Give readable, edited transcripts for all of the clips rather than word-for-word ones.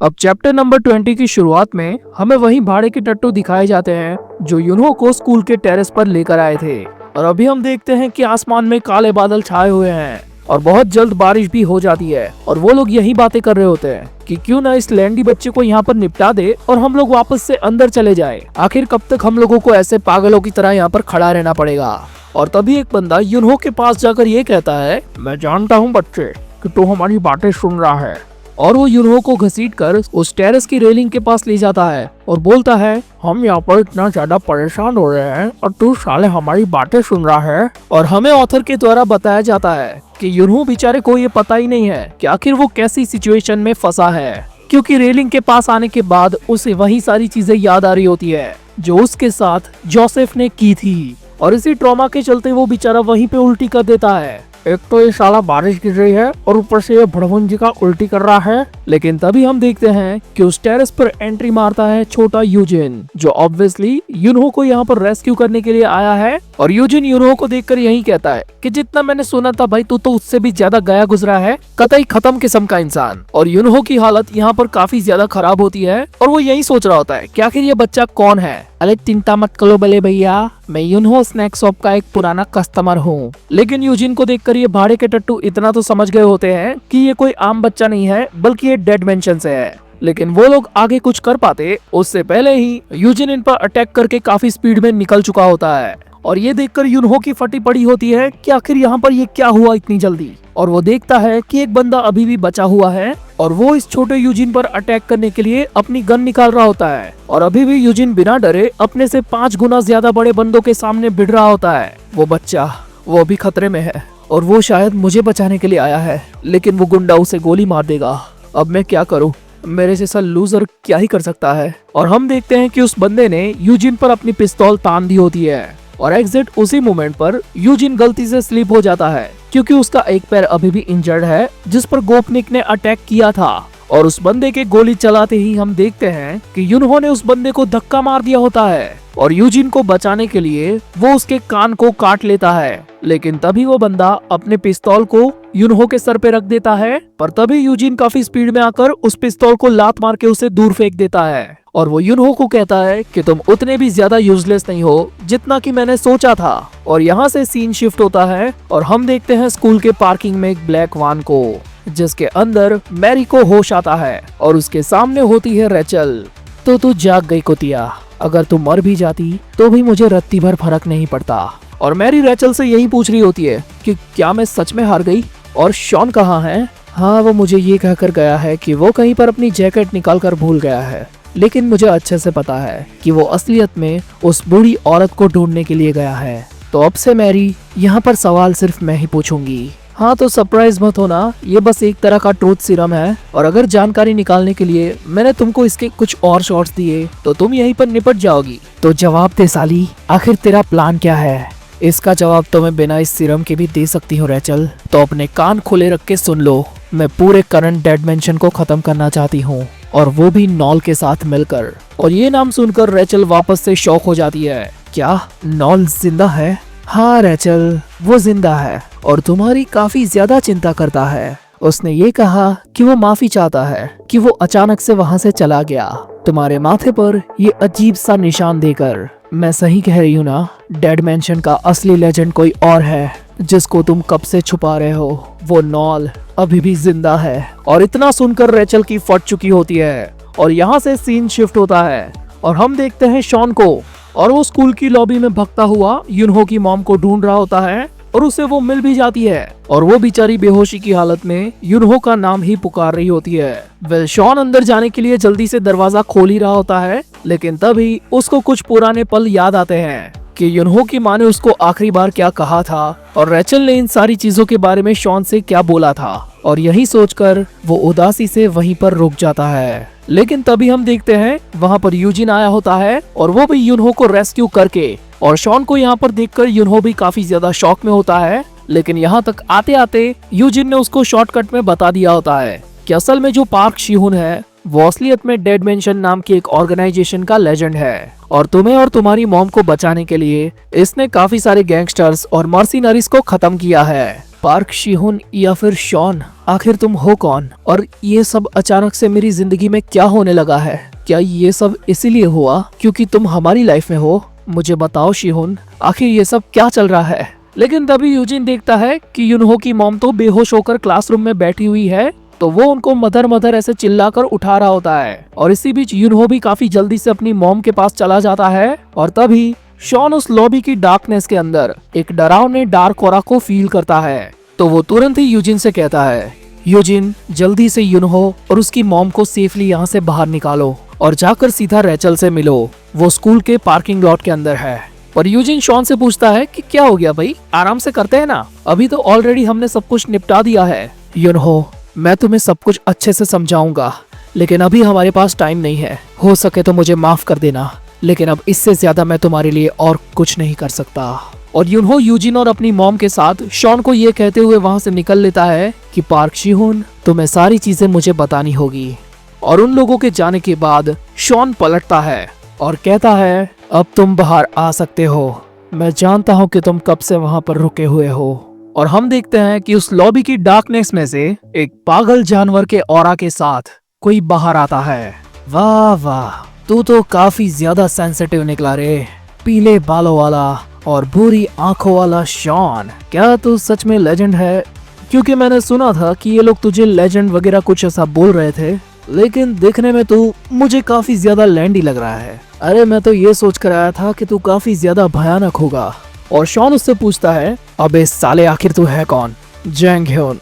अब chapter number 20 की शुरुआत में हमें वही भाड़े के टट्टू दिखाए जाते हैं जो युनहो को स्कूल के टेरेस पर लेकर आए थे। और अभी हम देखते हैं कि आसमान में काले बादल छाए हुए हैं और बहुत जल्द बारिश भी हो जाती है। और वो लोग यही बातें कर रहे होते हैं कि क्यों ना इस लैंडी बच्चे को यहाँ पर निपटा दे और हम लोग वापस से अंदर चले जाए। आखिर कब तक हम लोगों को ऐसे पागलों की तरह यहाँ पर खड़ा रहना पड़ेगा। और तभी एक बंदा युनहो के पास जाकर ये कहता है, मैं जानता हूँ बच्चे कि तू हमारी बातें सुन रहा है। और वो युनहो को घसीटकर उस टेरेस की रेलिंग के पास ले जाता है और बोलता है, हम यहाँ पर इतना ज्यादा परेशान हो रहे हैं और तू साले हमारी बातें सुन रहा है। और हमें ऑथर के द्वारा बताया जाता है कि युनहो बेचारे को ये पता ही नहीं है कि आखिर वो कैसी सिचुएशन में फंसा है, क्योंकि रेलिंग के पास आने के बाद उसे वही सारी चीजें याद आ रही होती है जो उसके साथ जोसेफ ने की थी। और इसी ट्रॉमा के चलते वो बेचारा वहीं पे उल्टी कर देता है। एक तो ये साला बारिश गिर रही है और ऊपर से ये भड़वंजी का उल्टी कर रहा है। लेकिन तभी हम देखते हैं कि उस टेरेस पर एंट्री मारता है छोटा यूजिन, जो ऑब्वियसली युनहो को यहाँ पर रेस्क्यू करने के लिए आया है। और यूजिन युनहो को देखकर यही कहता है कि जितना मैंने सुना था भाई, तू तो उससे भी ज्यादा गया गुजरा है, कतई खत्म किस्म का इंसान। और युनहो की हालत यहाँ पर काफी ज्यादा खराब होती है और वो यही सोच रहा होता है कि आखिर ये बच्चा कौन है। अरे चिंता मत करो बले भैया, मैं युनहो स्नैक शॉप का एक पुराना कस्टमर हूँ। लेकिन यूजिन को देखकर ये भाड़े के टट्टू इतना तो समझ गए होते हैं कि ये कोई आम बच्चा नहीं है बल्कि ये डेड मेंशन से है। लेकिन वो लोग आगे कुछ कर पाते उससे पहले ही यूजिन इन पर अटैक करके काफी स्पीड में निकल चुका होता है। और ये देखकर युनहो की फटी पड़ी होती है कि आखिर यहाँ पर ये क्या हुआ इतनी जल्दी। और वो देखता है कि एक बंदा अभी भी बचा हुआ है और वो इस छोटे यूजिन पर अटैक करने के लिए अपनी गन निकाल रहा होता है। और अभी भी यूजिन बिना डरे अपने से 5 गुना ज्यादा बड़े बंदों के सामने भिड़ रहा होता है। वो बच्चा वो अभी खतरे में है और वो शायद मुझे बचाने के लिए आया है, लेकिन वो गुंडा उसे गोली मार देगा। अब मैं क्या करूं? मेरे जैसा लूजर क्या ही कर सकता है। और हम देखते हैं कि उस बंदे ने यूजिन पर अपनी पिस्तौल तान दी होती है और एग्जैक्ट उसी मोमेंट पर यूजिन गलती से स्लिप हो जाता है, क्योंकि उसका एक पैर अभी भी इंजर्ड है जिस पर गोपनिक ने अटैक किया था। और उस बंदे के गोली चलाते ही हम देखते हैं कि युनहो ने उस बंदे को धक्का मार दिया होता है और यूजिन को बचाने के लिए वो उसके कान को काट लेता है। लेकिन तभी वो बंदा अपने पिस्तौल को युनहो के सर पे रख देता है, पर तभी यूजिन काफी स्पीड में आकर उस पिस्तौल को लात मार के उसे दूर फेंक देता है। और वो युनहो को कहता है कि तुम उतने भी ज्यादा यूजलेस नहीं हो जितना कि मैंने सोचा था। और यहाँ से सीन शिफ्ट होता है और हम देखते हैं स्कूल के पार्किंग में एक ब्लैक वान को, जिसके अंदर मैरी को होश आता है और उसके सामने होती है रेचल। तो तू जाग गई कुतिया, अगर तू मर भी जाती तो भी मुझे रत्ती भर फर्क नहीं पड़ता। और मैरी रेचल से यही पूछ रही होती है कि क्या मैं सच में हार गई और शॉन कहाँ है। हाँ, वो मुझे ये कहकर गया है कि वो कहीं पर अपनी जैकेट निकाल कर भूल गया है, लेकिन मुझे अच्छे से पता है कि वो असलियत में उस बूढ़ी औरत को ढूंढने के लिए गया है। तो अब से मैरी, यहाँ पर सवाल सिर्फ मैं ही पूछूंगी। हाँ, तो सरप्राइज मत होना, ये बस एक तरह का ट्रूथ सीरम है और अगर जानकारी निकालने के लिए मैंने तुमको इसके कुछ और शॉट्स दिए तो तुम यहीं पर निपट जाओगी। तो जवाब दे साली, आखिर तेरा प्लान क्या है? इसका जवाब तो मैं बिना इस सीरम के भी दे सकती हूँ रेचल, तो अपने कान खुले रख के सुन लो। मैं पूरे करंट डेड मेंशन को खत्म करना चाहती हूँ, और वो भी नॉल के साथ मिलकर। और ये नाम सुनकर रेचल वापस से शॉक हो जाती है। क्या नॉल जिंदा है? हाँ रेचल, वो जिंदा है और तुम्हारी काफी ज्यादा चिंता करता है। उसने ये कहा कि वो माफी चाहता है कि वो अचानक से वहाँ से चला गया, तुम्हारे माथे पर ये अजीब सा निशान देकर। मैं सही कह रही हूँ ना? डेड मेंशन का असली लेजेंड कोई और है जिसको तुम कब से छुपा रहे हो। वो नॉल अभी भी जिंदा है। और इतना सुनकर रेचल की फट चुकी होती है और यहाँ से सीन शिफ्ट होता है और हम देखते हैं शॉन को, और वो स्कूल की लॉबी में भगता हुआ युनहो की मॉम को ढूंढ रहा होता है और उसे वो मिल भी जाती है और वो बेचारी बेहोशी की हालत में युनहो का नाम ही पुकार रही होती है। वेल, शॉन अंदर जाने के लिए जल्दी से दरवाजा खोल ही रहा होता है, लेकिन तभी उसको कुछ पुराने पल याद आते हैं कि युनहो की माँ ने उसको आखिरी बार क्या कहा था और रेचल ने इन सारी चीजों के बारे में शॉन से क्या बोला था। और यही सोचकर वो उदासी से वहीं पर रुक जाता है। लेकिन तभी हम देखते हैं वहाँ पर यूजिन आया होता है और वो भी युनहो को रेस्क्यू करके। और शॉन को यहाँ पर देखकर युनहो भी काफी ज्यादा शॉक में होता है, लेकिन यहाँ तक आते आते यूजिन ने उसको शॉर्टकट में बता दिया होता है कि असल में जो पार्क शिहुन है वो असलियत में डेड मेंशन नाम की एक ऑर्गेनाइजेशन का लेजेंड है और तुम्हें और तुम्हारी मॉम को बचाने के लिए इसने काफी सारे गैंगस्टर्स और मर्सिनरीज को खत्म किया है। पार्क शिहुन या फिर शॉन, आखिर तुम हो कौन और ये सब अचानक से मेरी जिंदगी में क्या होने लगा है? क्या ये सब इसीलिए हुआ क्योंकि तुम हमारी लाइफ में हो? मुझे बताओ शिहुन, आखिर ये सब क्या चल रहा है? लेकिन तभी यूजिन देखता है कि युनहो की मॉम तो बेहोश होकर क्लासरूम में बैठी हुई है, तो वो उनको मदर मदर ऐसे चिल्लाकर उठा रहा होता है। और इसी बीच युनहो भी काफी जल्दी से अपनी मॉम के पास चला जाता है और तभी शॉन उस लॉबी की डार्कनेस के अंदर एक डरावने डार्क ऑरा को फील करता है। तो वो तुरंत ही यूजिन से कहता है, यूजिन जल्दी से युनहो और उसकी मॉम को सेफली यहाँ से बाहर निकालो और जाकर सीधा रेचल से मिलो। वो स्कूल के पार्किंग लॉट के अंदर है। और यूजिन शॉन से पूछता है कि क्या हो गया भाई, आराम से करते हैं ना, अभी तो ऑलरेडी हमने सब कुछ निपटा दिया है। युनहो, मैं तुम्हें सब कुछ अच्छे से समझाऊंगा, लेकिन अभी हमारे पास टाइम नहीं है। हो सके तो मुझे माफ कर देना, लेकिन अब इससे ज्यादा मैं तुम्हारे लिए और कुछ नहीं कर सकता। और युनहो यूजिन और अपनी मॉम के साथ शॉन को ये कहते हुए वहाँ से निकल लेता है कि पार्क शिहुन, तुम्हें सारी चीजें मुझे बतानी होगी। और उन लोगों के जाने के बाद शॉन पलटता है और कहता है, अब तुम बाहर आ सकते हो। मैं जानता हूँ कि तुम कब से वहाँ पर रुके हुए हो। और हम देखते हैं कि उस लॉबी की डार्कनेस में से एक पागल जानवर के ऑरा के साथ कोई बाहर आता है। वाह वाह, तू तो काफी ज्यादा सेंसिटिव निकला रे, पीले बालों वाला और बुरी आंखों वाला शॉन। क्या तू सच में लेजेंड है? क्योंकि मैंने सुना था कि ये लोग तुझे लेजेंड वगैरह कुछ ऐसा बोल रहे थे, लेकिन देखने में तू मुझे काफी ज्यादा लैंडी लग रहा है। अरे मैं तो ये सोच कर आया था कि तू काफी ज्यादा भयानक होगा। और शॉन उससे पूछता है, अबे साले आखिर तू है कौन? जैंग ह्योन,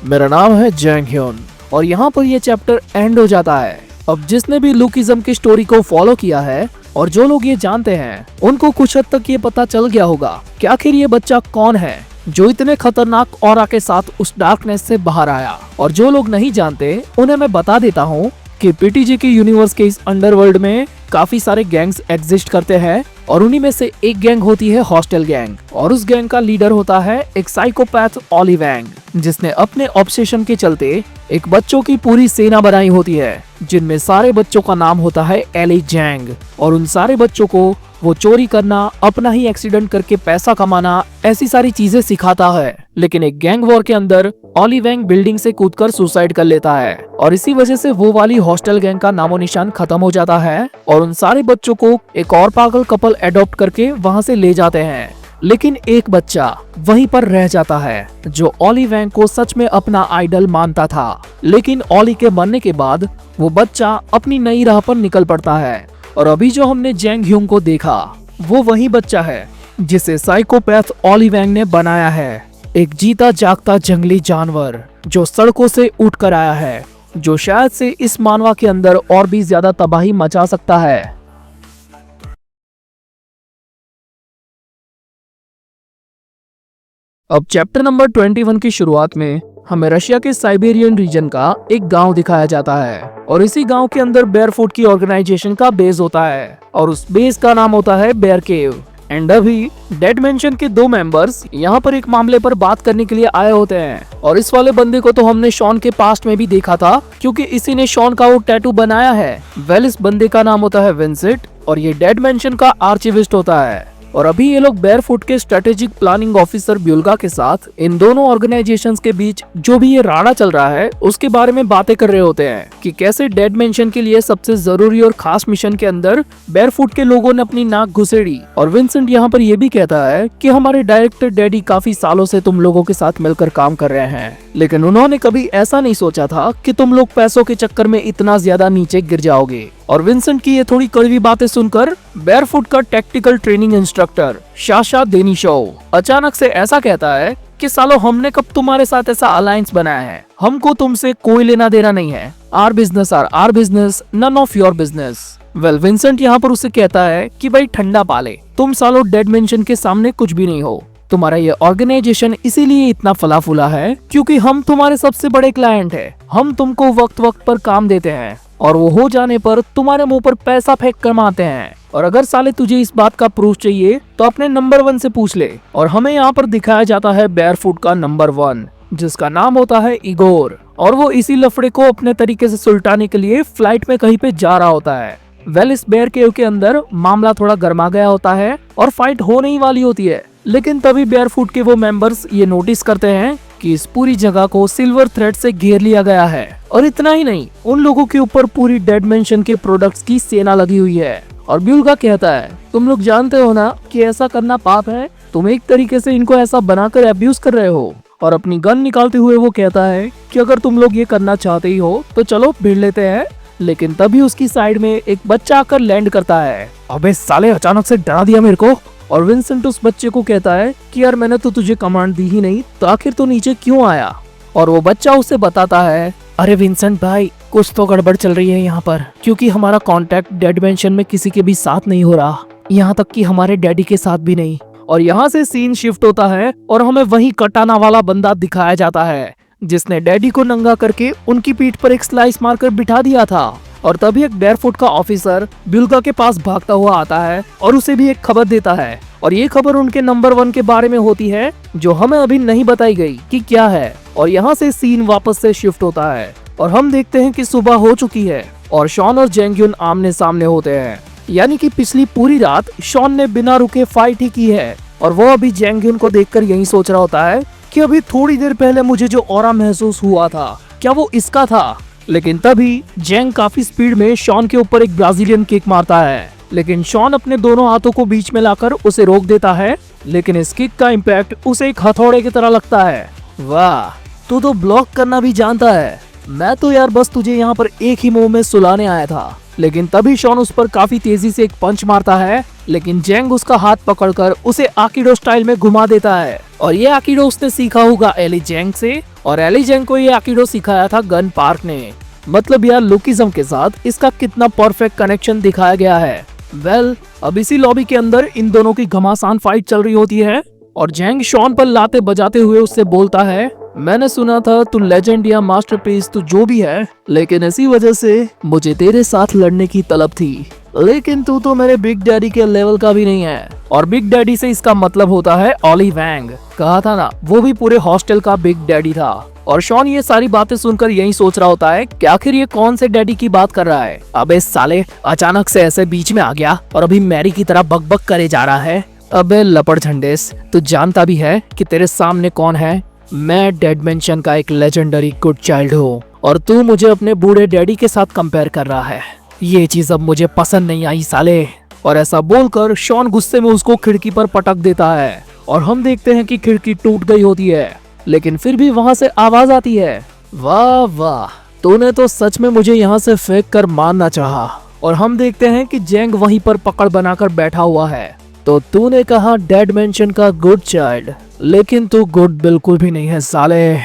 मेरा नाम है जैंग ह्योन। और यहाँ पर ये चैप्टर एंड हो जाता है। अब जिसने भी लुकिज्म की स्टोरी को फॉलो किया है और जो लोग ये जानते हैं, उनको कुछ हद तक ये पता चल गया होगा कि आखिर ये बच्चा कौन है जो इतने खतरनाक ऑरा के साथ उस डार्कनेस से बाहर आया। और जो लोग नहीं जानते उन्हें मैं बता देता हूँ कि पीटीजी के यूनिवर्स के इस अंडरवर्ल्ड में काफी सारे गैंग्स एग्जिस्ट करते हैं और उन्हीं में से एक गैंग होती है हॉस्टल गैंग। और उस गैंग का लीडर होता है एक साइकोपैथ ऑली वैंग, जिसने अपने ऑब्सेशन के चलते एक बच्चों की पूरी सेना बनाई होती है, जिनमें सारे बच्चों का नाम होता है एली जैंग। और उन सारे बच्चों को वो चोरी करना, अपना ही एक्सीडेंट करके पैसा कमाना, ऐसी सारी चीजें सिखाता है। लेकिन एक गैंग वॉर के अंदर ऑली वैंग बिल्डिंग से कूदकर सुसाइड कर लेता है और इसी वजह से वो वाली हॉस्टल गैंग का नामो निशान खत्म हो जाता है। और उन सारे बच्चों को एक और पागल कपल एडॉप्ट करके वहाँ से ले जाते हैं। लेकिन एक बच्चा वहीं पर रह जाता है जो ऑली वैंग को सच में अपना आइडल मानता था। लेकिन ऑली के मरने के बाद वो बच्चा अपनी नई राह पर निकल पड़ता है। और अभी जो हमने जैंग ह्यूंग को देखा, वो वही बच्चा है जिसे साइकोपैथ ऑली वैंग ने बनाया है। एक जीता जागता जंगली जानवर जो सड़कों से उठ कर आया है, जो शायद से इस मानवा के अंदर और भी ज्यादा तबाही मचा सकता है। अब चैप्टर नंबर 21 की शुरुआत में हमें रशिया के साइबेरियन रीजन का एक गांव दिखाया जाता है और इसी गांव के अंदर बेयरफुट की ऑर्गेनाइजेशन का बेस होता है और उस बेस का नाम होता है बेयर केव। एंड अभी डेड मेंशन के 2 मेंबर्स यहाँ पर एक मामले पर बात करने के लिए आए होते हैं। और इस वाले बंदे को तो हमने शॉन के पास्ट में भी देखा था, क्योंकि इसी ने शॉन का वो टैटू बनाया है। वेल, इस बंदे का नाम होता है विंसेंट और ये डेड मेंशन का आर्चिविस्ट होता है। और अभी ये लोग बेयरफुट के स्ट्रेटेजिक प्लानिंग ऑफिसर ब्यूल्गा के साथ इन दोनों ऑर्गेनाइजेशंस के बीच जो भी ये राड़ा चल रहा है उसके बारे में बातें कर रहे होते हैं कि कैसे डेड मेंशन के लिए सबसे जरूरी और खास मिशन के अंदर बेयरफुट के लोगों ने अपनी नाक घुसेड़ी। और विंसेंट यहाँ पर ये भी कहता है कि हमारे डायरेक्टर डैडी काफी सालों से तुम लोगों के साथ मिलकर काम कर रहे हैं, लेकिन उन्होंने कभी ऐसा नहीं सोचा था कि तुम लोग पैसों के चक्कर में इतना ज्यादा नीचे गिर जाओगे। और विंसेंट की ये थोड़ी कड़वी बातें सुनकर बेयरफुट का टेक्टिकल ट्रेनिंग इंस्ट्रक्टर शाशा देनिशोव अचानक से ऐसा कहता है कि सालो, हमने कब तुम्हारे साथ ऐसा अलायंस बनाया है? हमको तुमसे कोई लेना देना नहीं है। Our business our our business, none of your business. Well, Vincent यहाँ पर उसे कहता है कि भाई ठंडा पाले, तुम सालो डेड मेंशन के सामने कुछ भी नहीं हो। तुम्हारा ये ऑर्गेनाइजेशन इसीलिए इतना फला फूला है क्योंकि हम तुम्हारे सबसे बड़े क्लाइंट है। हम तुमको वक्त वक्त पर काम देते हैं और वो हो जाने पर तुम्हारे मुंह पर पैसा फेंक कर मारते हैं। और अगर साले तुझे इस बात का प्रूफ चाहिए तो अपने नंबर 1 से पूछ ले। और हमें यहाँ पर दिखाया जाता है बेयरफुट का नंबर 1, जिसका नाम होता है इगोर। और वो इसी लफड़े को अपने तरीके से सुलटाने के लिए फ्लाइट में कहीं पे जा रहा होता है। वेल इस बेयर केव के अंदर मामला थोड़ा गर्मा गया होता है और फाइट होने ही वाली होती है, लेकिन तभी बेयरफुट के वो मेंबर्स ये नोटिस करते हैं कि इस पूरी जगह को सिल्वर थ्रेड से घेर लिया गया है। और इतना ही नहीं, उन लोगों के ऊपर पूरी डेड मेंशन के प्रोडक्ट्स की सेना लगी हुई है। और ब्यूल्गा कहता है, तुम लोग जानते हो ना कि ऐसा करना पाप है, तुम एक तरीके से इनको ऐसा बनाकर अब्यूज कर रहे हो। और अपनी गन निकालते हुए वो कहता है कि अगर तुम लोग ये करना चाहते ही हो तो चलो भिड़ लेते हैं। लेकिन तभी उसकी साइड में एक बच्चा आकर लैंड करता है। अबे साले, अचानक से डरा दिया मेरे को। और विंसेंट उस बच्चे को कहता है कि यार मैंने तो तुझे कमांड दी ही नहीं, तो आखिर तो नीचे क्यों आया। और वो बच्चा उसे बताता है, अरे विंसेंट भाई, कुछ तो गड़बड़ चल रही है यहाँ पर, क्योंकि हमारा कांटेक्ट डेड मेंशन में किसी के भी साथ नहीं हो रहा, यहाँ तक कि हमारे डैडी के साथ भी नहीं। और यहाँ से सीन शिफ्ट होता है और हमें वही कटाना वाला बंदा दिखाया जाता है जिसने डैडी को नंगा करके उनकी पीठ पर एक स्लाइस मारकर बिठा दिया था। और तभी एक बेयरफुट का ऑफिसर ब्यूल्गा के पास भागता हुआ आता है और उसे भी एक खबर देता है। और ये खबर उनके नंबर 1 के बारे में होती है, जो हमें अभी नहीं बताई गई कि क्या है। और यहाँ से सीन वापस से शिफ्ट होता है और हम देखते हैं कि सुबह हो चुकी है और शॉन और जेंग्युन आमने सामने होते हैं। यानी कि पिछली पूरी रात शॉन ने बिना रुके फाइट ही की है और वो अभी जेंग्युन को देखकर यही सोच रहा होता है कि अभी थोड़ी देर पहले मुझे जो ऑरा महसूस हुआ था, क्या वो इसका था। लेकिन तभी जेंग काफी स्पीड में शॉन के ऊपर एक ब्राजीलियन किक मारता है, लेकिन शॉन अपने दोनों हाथों को बीच में लाकर उसे रोक देता है। लेकिन इस किक का इम्पैक्ट उसे एक हथौड़े की तरह लगता है। वाह, तू तो ब्लॉक करना भी जानता है। मैं तो यार बस तुझे यहाँ पर एक ही मुंह में सुलाने आया था। लेकिन तभी शॉन उस पर काफी तेजी से एक पंच मारता है, लेकिन जेंग उसका हाथ पकड़कर उसे आकिडो स्टाइल में घुमा देता है। और ये आकिडो उसने सीखा होगा एली जेंग से, और एली जेंग को ये आकिडो सिखाया था गन पार्क ने। मतलब यार लुकिज्म के साथ इसका कितना परफेक्ट कनेक्शन दिखाया गया है। वेल, अब इसी लॉबी के अंदर इन दोनों की घमासान फाइट चल रही होती है और जेंग शॉन पर लाते बजाते हुए उससे बोलता है, मैंने सुना था तू लेजेंड या मास्टरपीस तू जो भी है, लेकिन इसी वजह से मुझे तेरे साथ लड़ने की तलब थी, लेकिन तू तो मेरे बिग डैडी के लेवल का भी नहीं है। और बिग डैडी से इसका मतलब होता है ऑली वैंग। कहा था ना, वो भी पूरे हॉस्टल का बिग डैडी था। और शॉन ये सारी बातें सुनकर यही सोच रहा होता है कि आखिर ये कौन से डैडी की बात कर रहा है। अबे साले, अचानक से ऐसे बीच में आ गया और अभी मैरी की तरह बकबक करे जा रहा है। अबे लपड़ झंडेस, तू जानता भी है कि तेरे सामने कौन है? मैं डेड मेंशन का एक लेजेंडरी गुड चाइल्ड हूँ और तू मुझे अपने बूढ़े डैडी के साथ कंपेयर कर रहा है। ये चीज अब मुझे पसंद नहीं आई साले। और ऐसा बोलकर शॉन गुस्से में उसको खिड़की पर पटक देता है और हम देखते हैं कि खिड़की टूट गई होती है, लेकिन फिर भी वहाँ से आवाज आती है। वाह वाह, तूने तो सच में मुझे यहाँ से फेंक कर मारना चाहा। और हम देखते हैं कि जेंग वहीं पर पकड़ बनाकर बैठा हुआ है। तो तूने कहा डेड मेंशन का गुड चाइल्ड, लेकिन तू गुड बिल्कुल भी नहीं है साले।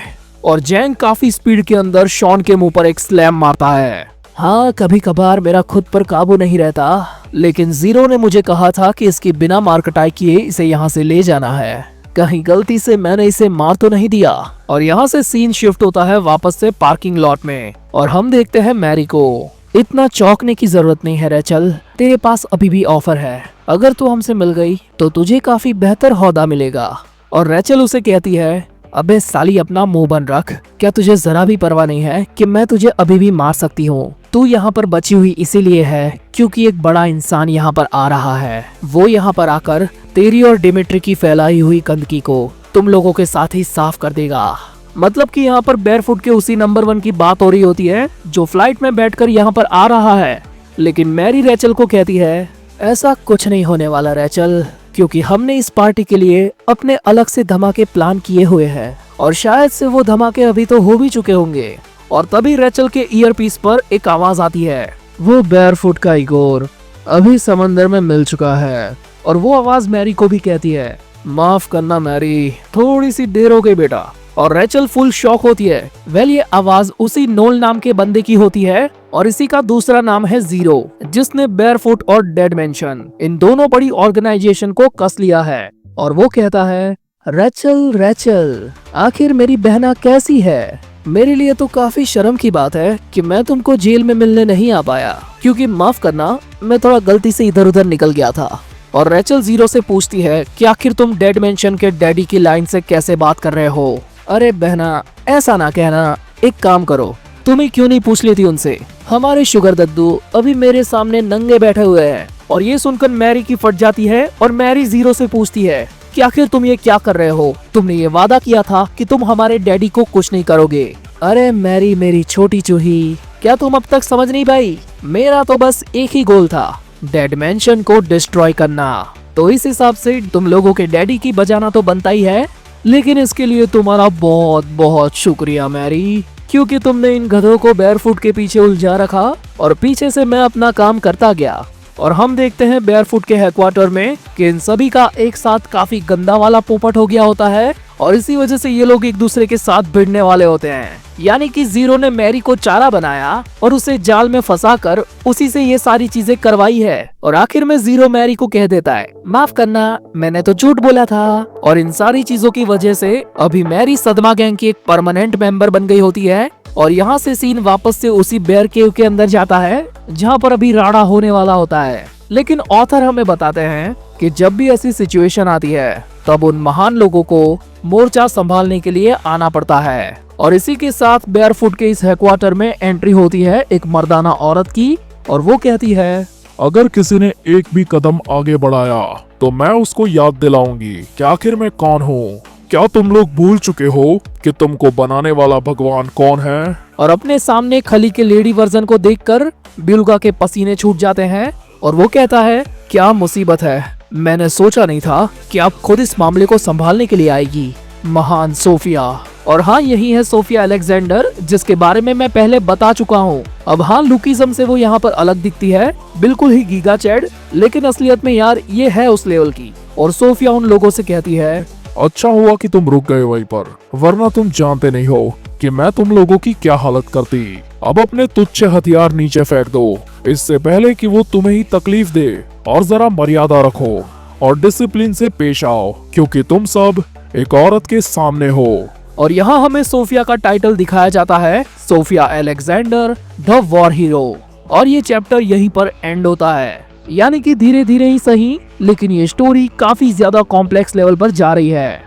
और जेंग काफी स्पीड के अंदर शॉन के मुंह पर एक स्लैम मारता है। हाँ, कभी कभार मेरा खुद पर काबू नहीं रहता, लेकिन जीरो ने मुझे कहा था कि इसकी बिना मार कटाई किए इसे यहाँ से ले जाना है। कहीं गलती से मैंने इसे मार तो नहीं दिया। और यहाँ से सीन शिफ्ट होता है वापस से पार्किंग लॉट में और हम देखते हैं मैरी को। इतना चौंकने की जरूरत नहीं है रेचल, तेरे पास अभी भी ऑफर है। अगर तू हमसे मिल गई तो तुझे काफी बेहतर ओहदा मिलेगा। और रेचल उसे कहती है, अबे साली अपना मुंह बंद रख, क्या तुझे जरा भी परवाह नहीं है कि मैं तुझे अभी भी मार सकती हूँ? तू यहाँ पर बची हुई इसीलिए है क्योंकि एक बड़ा इंसान यहाँ पर आ रहा है। वो यहाँ पर आकर तेरी और डिमिट्री की फैलाई हुई गंदगी को तुम लोगों के साथ ही साफ कर देगा। मतलब कि यहाँ पर बेयरफुट के उसी नंबर 1 की बात हो रही होती है जो फ्लाइट में बैठकर यहाँ पर आ रहा है। लेकिन मैरी रेचल को कहती है, ऐसा कुछ नहीं होने वाला रेचल, क्योंकि हमने इस पार्टी के लिए अपने अलग से धमाके प्लान किए हुए हैं और शायद से वो धमाके अभी तो हो भी चुके होंगे। और तभी रेचल के ईयरपीस पर एक आवाज आती है, वो बेयरफुट का इगोर अभी समंदर में मिल चुका है। और वो आवाज मैरी को भी कहती है, माफ करना मैरी, थोड़ी सी देर हो गई बेटा। और रेचल फुल शॉक होती है। वेल, ये आवाज उसी नोल नाम के बंदे की होती है और इसी का दूसरा नाम है जीरो, जिसने बेयरफुट और डेड मेंशन इन दोनों बड़ी ऑर्गेनाइजेशन को कस लिया है। और वो कहता है, रेचल रेचल, आखिर मेरी बहना कैसी है? मेरे लिए तो काफी शर्म की बात है कि मैं तुमको जेल में मिलने नहीं आ पाया, क्योंकि माफ करना, मैं थोड़ा गलती से इधर उधर निकल गया था। और रेचल जीरो से पूछती है कि आखिर तुम डेड मेंशन के डैडी की लाइन से कैसे बात कर रहे हो? अरे बहना, ऐसा ना कहना, एक काम करो, तुम ही क्यों नहीं पूछ लेती उनसे हमारे शुगर दद्दू अभी मेरे सामने नंगे बैठे हुए हैं। और ये सुनकर मैरी की फट जाती है और मैरी जीरो से पूछती है कि आखिर तुम ये क्या कर रहे हो? तुमने ये वादा किया था कि तुम हमारे डैडी को कुछ नहीं करोगे। अरे मैरी मेरी छोटी चूही, क्या तुम अब तक समझ नहीं पाई? मेरा तो बस एक ही गोल था, डेड मैंशन को डिस्ट्रॉय करना। तो इस हिसाब से तुम लोगों के डैडी की बजाना तो बनता ही है, लेकिन इसके लिए तुम्हारा बहुत बहुत शुक्रिया मैरी, क्योंकि तुमने इन गधों को बेयरफुट के पीछे उलझा रखा और पीछे से मैं अपना काम करता गया। और हम देखते हैं बेयरफुट के हेडक्वार्टर में कि इन सभी का एक साथ काफी गंदा वाला पोपट हो गया होता है और इसी वजह से ये लोग एक दूसरे के साथ भिड़ने वाले होते हैं। यानी कि जीरो ने मैरी को चारा बनाया और उसे जाल में फंसाकर उसी से ये सारी चीजें करवाई है। और आखिर में जीरो मैरी को कह देता है, माफ करना, मैंने तो झूठ बोला था। और इन सारी चीजों की वजह से अभी मैरी सदमा गैंग की एक परमानेंट मेंबर बन गई होती है। और यहाँ से सीन वापस से उसी बेयर केव के अंदर जाता है जहाँ पर अभी राड़ा होने वाला होता है। लेकिन ऑथर हमें बताते हैं कि जब भी ऐसी सिचुएशन आती है तब उन महान लोगों को मोर्चा संभालने के लिए आना पड़ता है। और इसी के साथ बेयरफुट के इस हेडक्वार्टर में एंट्री होती है एक मर्दाना औरत की और वो कहती है, अगर किसी ने एक भी कदम आगे बढ़ाया तो मैं उसको याद दिलाऊंगी कि आखिर मैं कौन हूँ। क्या तुम लोग भूल चुके हो कि तुमको बनाने वाला भगवान कौन है? और अपने सामने खली के लेडी वर्जन को देखकर बिलगा के पसीने छूट जाते हैं और वो कहता है, क्या मुसीबत है, मैंने सोचा नहीं था कि आप खुद इस मामले को संभालने के लिए आएगी, महान सोफिया। और हाँ, यही है सोफिया अलेक्जेंडर, जिसके बारे में मैं पहले बता चुका हूँ। अब हाँ, लुकिज्म से वो यहाँ पर अलग दिखती है, बिल्कुल ही गीगा चैड, लेकिन असलियत में यार ये है उस लेवल की। और सोफिया उन लोगों से कहती है, अच्छा हुआ कि तुम रुक गए वहीं पर, वरना तुम जानते नहीं हो कि मैं तुम लोगों की क्या हालत करती। अब अपने तुच्छ हथियार नीचे फेंक दो, इससे पहले कि वो तुम्हें ही तकलीफ दे। और जरा मर्यादा रखो और डिसिप्लिन से पेश आओ, क्योंकि तुम सब एक औरत के सामने हो। और यहाँ हमें सोफिया का टाइटल दिखाया जाता है, Sophia Alexander the war hero. और ये चैप्टर यहीं पर एंड होता है। यानी कि धीरे धीरे ही सही, लेकिन ये स्टोरी काफी ज्यादा कॉम्प्लेक्स लेवल पर जा रही है।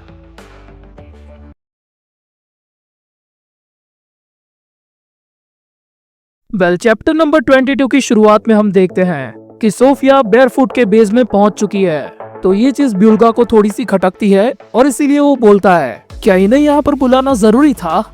वेल, चैप्टर नंबर 22 की शुरुआत में हम देखते हैं कि सोफिया बेयरफुट के बेस में पहुंच चुकी है। तो ये चीज ब्यूल्गा को थोड़ी सी खटकती है और इसीलिए वो बोलता है, क्या इन्हें यहाँ पर बुलाना जरूरी था?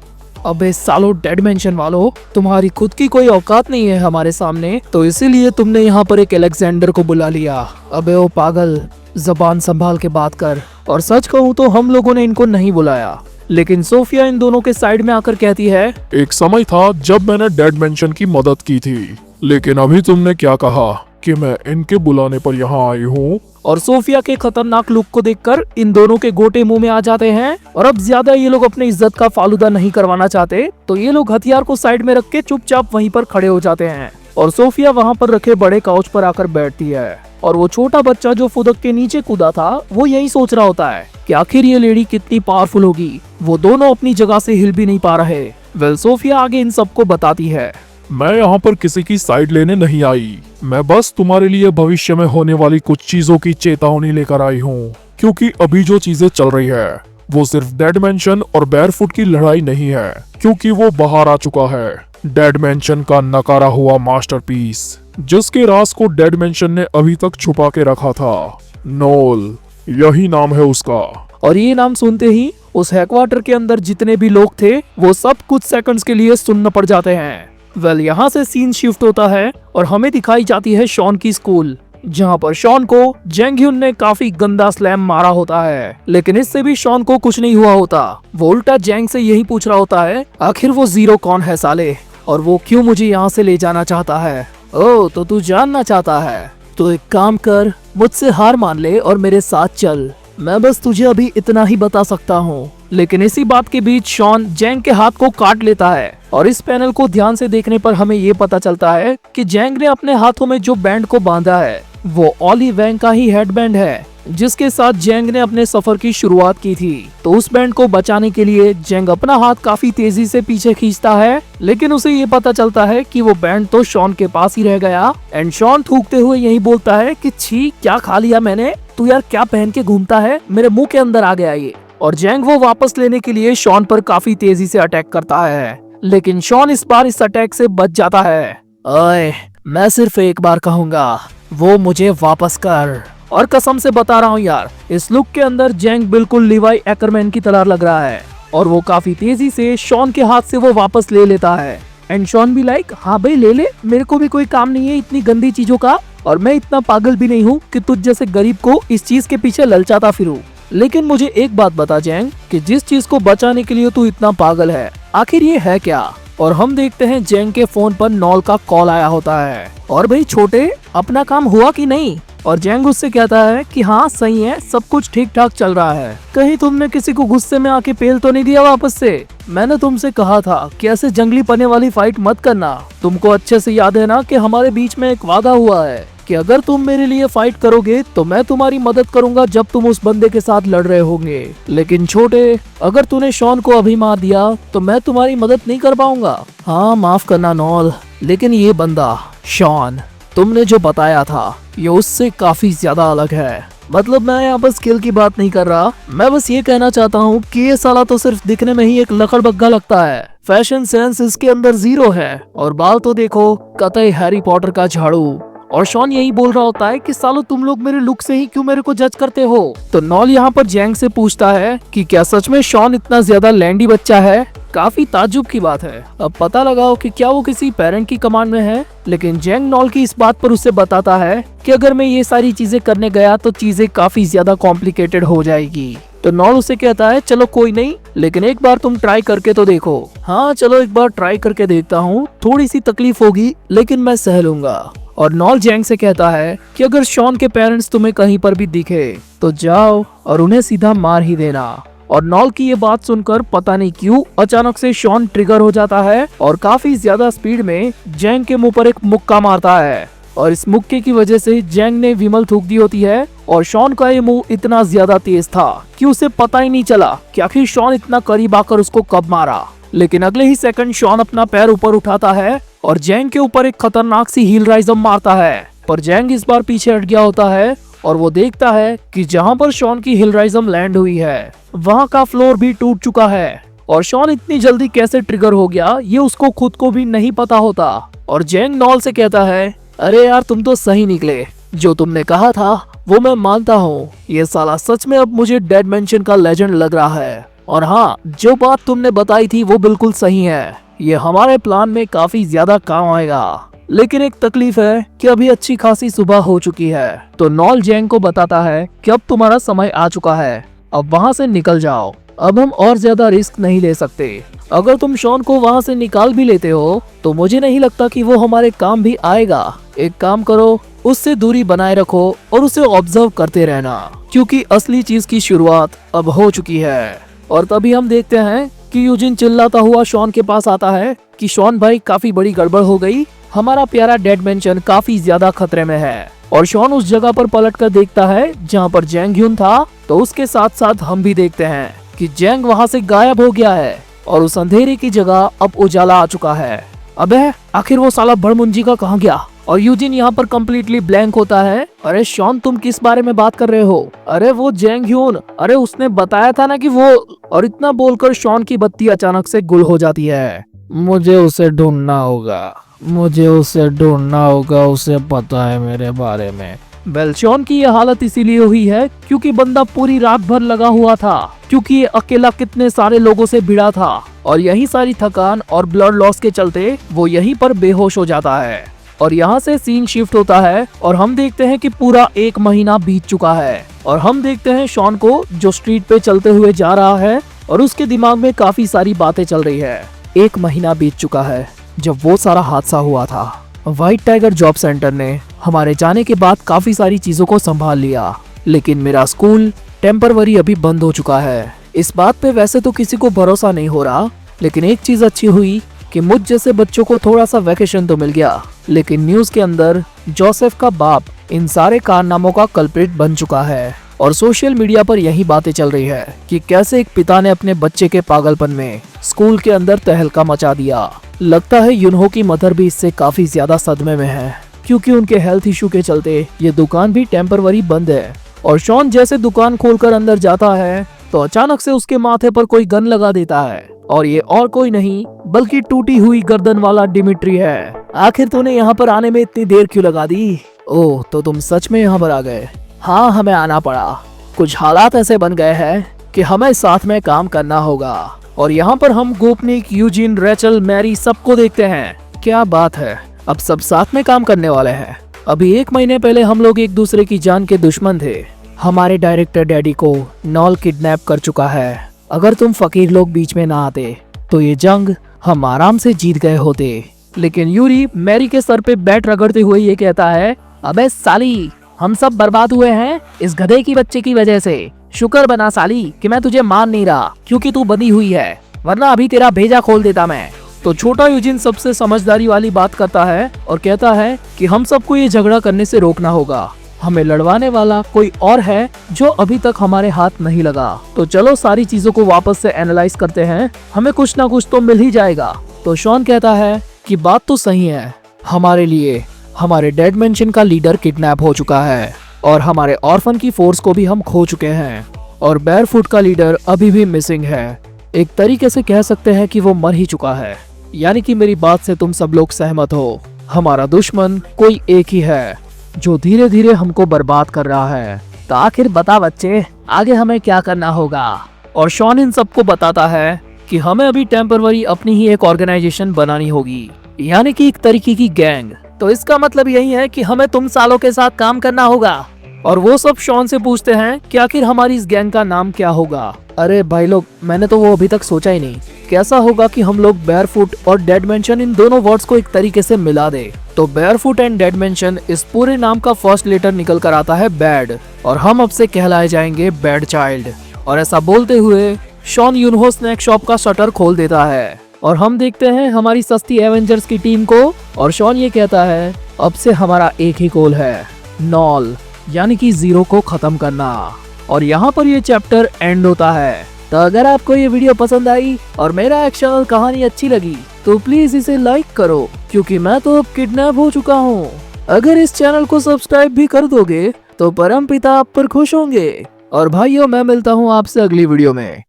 अबे सालो डेड मेंशन वालों, तुम्हारी खुद की कोई औकात नहीं है हमारे सामने, तो इसीलिए तुमने यहाँ पर एक अलेक्जेंडर को बुला लिया। अबे ओ पागल, जबान संभाल के बात कर। और सच कहूँ तो हम लोगों ने इनको नहीं बुलाया। लेकिन सोफिया इन दोनों के साइड में आकर कहती है, एक समय था जब मैंने डेड मेंशन की मदद की थी, लेकिन अभी तुमने क्या कहा कि मैं इनके बुलाने पर यहाँ आई हूँ? और सोफिया के खतरनाक लुक को देखकर इन दोनों के गोटे मुंह में आ जाते हैं। और अब ज्यादा ये लोग अपनी इज्जत का फालूदा नहीं करवाना चाहते, तो ये लोग हथियार को साइड में रख के चुपचाप वहीं पर खड़े हो जाते हैं। और सोफिया वहाँ पर रखे बड़े काउच पर आकर बैठती है। और वो छोटा बच्चा जो फुदक के नीचे कूदा था, वो यही सोच रहा होता है कि आखिर ये लेडी कितनी पावरफुल होगी। वो दोनों अपनी जगह से हिल भी नहीं पा रहे। वेल, सोफिया आगे इन सबको बताती है, मैं यहाँ पर किसी की साइड लेने नहीं आई, मैं बस तुम्हारे लिए भविष्य में होने वाली कुछ चीजों की चेतावनी लेकर आई हूँ। क्योंकि अभी जो चीजें चल रही है वो सिर्फ डेड मेंशन और बेयरफुट की लड़ाई नहीं है, क्योंकि वो बाहर आ चुका है। डेड मेंशन का नकारा हुआ मास्टरपीस, जिसके राज को डेड मेंशन ने अभी तक छुपा के रखा था। नोल, यही नाम है उसका। और ये नाम सुनते ही उस हेडक्वार्टर के अंदर जितने भी लोग थे वो सब कुछ सेकंड्स के लिए सुन्न पड़ जाते हैं। वेल, यहाँ से सीन शिफ्ट होता है और हमें दिखाई जाती है शॉन की स्कूल, जहाँ पर शॉन को जेंग ह्यून ने काफी गंदा स्लैम मारा होता है। लेकिन इससे भी शॉन को कुछ नहीं हुआ होता। वो उल्टा जेंग से यही पूछ रहा होता है, आखिर वो जीरो कौन है साले, और वो क्यों मुझे यहाँ से ले जाना चाहता है? ओह, तो तू जानना चाहता है? तो एक काम कर, मुझसे हार मान ले और मेरे साथ चल। मैं बस तुझे अभी इतना ही बता सकता हूँ। लेकिन इसी बात के बीच शॉन जेंग के हाथ को काट लेता है। और इस पैनल को ध्यान से देखने पर हमें ये पता चलता है कि जेंग ने अपने हाथों में जो बैंड को बांधा है वो ऑली वैंग का ही हेडबैंड है, जिसके साथ जेंग ने अपने सफर की शुरुआत की थी। तो उस बैंड को बचाने के लिए जेंग अपना हाथ काफी तेजी से पीछे खींचता है, लेकिन उसे ये पता चलता है कि वो बैंड तो शॉन के पास ही रह गया। एंड शॉन थूकते हुए यही बोलता है कि छी, क्या खा लिया मैंने, तू यार क्या पहन के घूमता है, मेरे मुंह के अंदर आ गया ये। और जेंग वो वापस लेने के लिए शॉन पर काफी तेजी से अटैक करता है, लेकिन शॉन इस बार इस अटैक से बच जाता है। ओए, मैं सिर्फ एक बार कहूंगा, वो मुझे वापस कर। और कसम से बता रहा हूँ यार, इस लुक के अंदर जेंग बिल्कुल लिवाई एकरमैन की तरह लग रहा है। और वो काफी तेजी से शॉन के हाथ से वो वापस ले लेता है। एंड शॉन भी लाइक, हाँ भाई ले ले, मेरे को भी कोई काम नहीं है इतनी गंदी चीजों का, और मैं इतना पागल भी नहीं हूँ कि तुझ जैसे गरीब को इस चीज के पीछे ललचाता फिरूं। लेकिन मुझे एक बात बता जेंग, कि जिस चीज को बचाने के लिए तू इतना पागल है, आखिर ये है क्या? और हम देखते हैं जेंग के फोन पर नॉल का कॉल आया होता है। और भाई छोटे, अपना काम हुआ कि नहीं? और जेंग उससे कहता है कि हाँ सही है, सब कुछ ठीक ठाक चल रहा है। कहीं तुमने किसी को गुस्से में आके पेल तो नहीं दिया वापस से? मैंने तुमसे कहा था कि ऐसे जंगली पने वाली फाइट मत करना। तुमको अच्छे से याद है ना कि हमारे बीच में एक वादा हुआ है कि अगर तुम मेरे लिए फाइट करोगे तो मैं तुम्हारी मदद करूंगा जब तुम उस बंदे के साथ लड़ रहे होंगे। लेकिन छोटे, अगर तूने शॉन को अभी मार दिया तो मैं तुम्हारी मदद नहीं कर पाऊंगा। हाँ माफ करना नॉल, लेकिन ये बंदा शॉन, तुमने जो बताया था ये उससे काफी ज्यादा अलग है। मतलब मैं यहाँ बस स्किल की बात नहीं कर रहा, मैं बस ये कहना चाहता हूँ कि ये साला तो सिर्फ दिखने में ही एक लकड़बग्गा लगता है। फैशन सेंस इसके अंदर जीरो है, और बाल तो देखो कतई हैरी पॉटर का झाड़ू। और शॉन यही बोल रहा होता है कि सालो तुम लोग मेरे लुक से ही क्यों मेरे को जज करते हो? तो नॉल यहाँ पर जेंग से पूछता है कि क्या सच में शॉन इतना ज्यादा लैंडी बच्चा है? काफी ताज्जुब की बात है। अब पता लगाओ कि क्या वो किसी पेरेंट की कमांड में है। लेकिन जेंग नॉल की इस बात पर उसे बताता है कि अगर मैं ये सारी चीजें करने गया तो चीजें काफी ज्यादा कॉम्प्लिकेटेड हो जाएगी। तो नॉल उसे कहता है चलो कोई नहीं, लेकिन एक बार तुम ट्राई करके तो देखो। हाँ चलो एक बार ट्राई करके देखता हूँ, थोड़ी सी तकलीफ होगी लेकिन मैं सह लूंगा। और नॉल जेंग से कहता है कि अगर शॉन के पेरेंट्स तुम्हें कहीं पर भी दिखे तो जाओ और उन्हें सीधा मार ही देना। और नॉल की ये बात सुनकर पता नहीं क्यों अचानक से शॉन ट्रिगर हो जाता है और काफी ज्यादा स्पीड में जेंग के मुंह पर एक मुक्का मारता है। और इस मुक्के की वजह से जेंग ने विमल थूक दी होती है, और शॉन का ये मुंह इतना ज्यादा तेज था कि उसे पता ही नहीं चला कि आखिर शॉन इतना करीब आकर उसको कब मारा। लेकिन अगले ही सेकंड शॉन अपना पैर ऊपर उठाता है और जेंग के ऊपर एक खतरनाक सी हील राइजम मारता है। पर जेंग इस बार पीछे हट गया होता है और वो देखता है कि जहाँ पर शॉन की हील राइजम लैंड हुई है वहाँ का फ्लोर भी टूट चुका है। और शॉन इतनी जल्दी कैसे ट्रिगर हो गया ये उसको खुद को भी नहीं पता होता। और जेंग नॉल से कहता है, अरे यार तुम तो सही निकले, जो तुमने कहा था वो मैं मानता हूँ। ये साला सच में अब मुझे डेड मेंशन का लेजेंड लग रहा है। और हाँ, जो बात तुमने बताई थी वो बिल्कुल सही है, ये हमारे प्लान में काफी ज्यादा काम आएगा। लेकिन एक तकलीफ है कि अभी अच्छी खासी सुबह हो चुकी है। तो नॉल जेंग को बताता है कि अब तुम्हारा समय आ चुका है, अब वहाँ से निकल जाओ। अब हम और ज्यादा रिस्क नहीं ले सकते। अगर तुम शॉन को वहाँ से निकाल भी लेते हो तो मुझे नहीं लगता कि वो हमारे काम भी आएगा। एक काम करो, उससे दूरी बनाए रखो और उसे ऑब्जर्व करते रहना, क्योंकि असली चीज की शुरुआत अब हो चुकी है। और तभी हम देखते हैं कि यूजिन चिल्लाता हुआ शॉन के पास आता है कि शॉन भाई काफी बड़ी गड़बड़ हो गई, हमारा प्यारा डेड मेंशन काफी ज्यादा खतरे में है। और शॉन उस जगह पर पलट कर देखता है जहाँ पर जेंग ह्यून था। तो उसके साथ साथ हम भी देखते हैं कि जेंग वहाँ से गायब हो गया है और उस अंधेरे की जगह अब उजाला आ चुका है। अबे आखिर वो साला बड़मुंजी का कहाँ गया? और यूजिन यहाँ पर कम्प्लीटली ब्लैंक होता है। अरे शॉन तुम किस बारे में बात कर रहे हो? अरे वो जेंग ह्यून, अरे उसने बताया था ना कि वो। और इतना बोलकर शॉन की बत्ती अचानक से गुल हो जाती है। मुझे उसे ढूंढना होगा, मुझे उसे ढूंढना होगा, उसे पता है मेरे बारे में। शॉन की यह हालत इसीलिए हुई है क्योंकि बंदा पूरी रात भर लगा हुआ था, क्योंकि ये अकेला कितने सारे लोगों से भिड़ा था और यही सारी थकान और ब्लड लॉस के चलते वो यहीं पर बेहोश हो जाता है। और यहाँ से सीन शिफ्ट होता है और हम देखते हैं कि पूरा 1 महीना बीत चुका है। और हम देखते हैं शॉन को जो स्ट्रीट पे चलते हुए जा रहा है और उसके दिमाग में काफी सारी बातें चल रही है। 1 महीना बीत चुका है जब वो सारा हादसा हुआ था। व्हाइट टाइगर जॉब सेंटर ने हमारे जाने के बाद काफी सारी चीजों को संभाल लिया, लेकिन मेरा स्कूल टेम्परवरी अभी बंद हो चुका है। इस बात पे वैसे तो किसी को भरोसा नहीं हो रहा, लेकिन एक चीज अच्छी हुई कि मुझ जैसे बच्चों को थोड़ा सा वैकेशन तो मिल गया। लेकिन न्यूज के अंदर जोसेफ का बाप इन सारे कारनामों का कल्प्रिट बन चुका है और सोशल मीडिया पर यही बातें चल रही है कि कैसे एक पिता ने अपने बच्चे के पागलपन में स्कूल के अंदर तहलका मचा दिया। लगता है युनहो की मदर भी इससे काफी ज्यादा सदमे में है, क्योंकि उनके हेल्थ इशू के चलते ये दुकान भी टेम्परवरी बंद है। और शॉन जैसे दुकान खोलकर अंदर जाता है तो अचानक से उसके माथे पर कोई गन लगा देता है, और ये और कोई नहीं बल्कि टूटी हुई गर्दन वाला डिमिट्री है। आखिर तूने यहाँ पर आने में इतनी देर क्यों लगा दी? ओह, तो तुम सच में यहाँ पर आ गए? हाँ, हमें आना पड़ा। कुछ हालात ऐसे बन गए हैं कि हमें साथ में काम करना होगा। और यहाँ पर हम गोपनीक, यूजिन, रेचल, मैरी सबको देखते हैं। क्या बात है, अब सब साथ में काम करने वाले हैं। अभी 1 महीने पहले हम लोग एक दूसरे की जान के दुश्मन थे। हमारे डायरेक्टर डैडी को नॉल किडनैप कर चुका है। अगर तुम फकीर लोग बीच में ना आते तो ये जंग हम आराम से जीत गए होते। लेकिन यूरी मैरी के सर पे बैट रगड़ते हुए ये कहता है, अबे साली, हम सब बर्बाद हुए हैं इस गधे की बच्चे की वजह से। शुक्र बना साली कि मैं तुझे मान नहीं रहा क्योंकि तू बंधी हुई है, वरना अभी तेरा भेजा खोल देता मैं। तो छोटा यूजिन सबसे समझदारी वाली बात करता है और कहता है कि हम सबको ये झगड़ा करने से रोकना होगा। हमें लड़वाने वाला कोई और है जो अभी तक हमारे हाथ नहीं लगा। तो चलो सारी चीजों को वापस से एनालाइज करते हैं, हमें कुछ ना कुछ तो मिल ही जाएगा। तो शॉन कहता है कि बात तो सही है, हमारे लिए हमारे डेड मेंशन का लीडर किडनैप हो चुका है और हमारे ऑर्फन की फोर्स को भी हम खो चुके हैं और बेयरफुट का लीडर अभी भी मिसिंग है। एक तरीके से कह सकते हैं कि वो मर ही चुका है। यानी कि मेरी बात से तुम सब लोग सहमत हो, हमारा दुश्मन कोई एक ही है जो धीरे धीरे हमको बर्बाद कर रहा है। तो आखिर बता बच्चे, आगे हमें क्या करना होगा? और शॉन इन सबको बताता है कि हमें अभी टेम्पररी अपनी ही एक ऑर्गेनाइजेशन बनानी होगी, यानी कि एक तरीके की गैंग। तो इसका मतलब यही है कि हमें तुम सालों के साथ काम करना होगा। और वो सब शॉन से पूछते हैं कि आखिर हमारी इस गैंग का नाम क्या होगा। अरे भाई लोग, मैंने तो वो अभी तक सोचा ही नहीं। कैसा होगा कि हम लोग बेयरफुट और डेड मेंशन इन दोनों वर्ड्स को एक तरीके से मिला दे। तो बेयरफुट एंड डेड मेंशन इस पूरे नाम का फर्स्ट लेटर निकल कर आता है बैड, और हम अब से कहलाए जाएंगे बैड चाइल्ड। और ऐसा बोलते हुए शॉन यूनहो स्नैक शॉप का शटर खोल देता है और हम देखते हैं हमारी सस्ती एवेंजर्स की टीम को। और शॉन ये कहता है, अब से हमारा एक ही गोल है, नॉल यानी कि 0 को खत्म करना। और यहाँ पर ये चैप्टर एंड होता है। तो अगर आपको ये वीडियो पसंद आई और मेरा एक्शन और कहानी अच्छी लगी तो प्लीज इसे लाइक करो, क्योंकि मैं तो अब किडनैप हो चुका हूँ। अगर इस चैनल को सब्सक्राइब भी कर दोगे तो परमपिता आप पर खुश होंगे। और भाइयों, मैं मिलता हूँ आपसे अगली वीडियो में।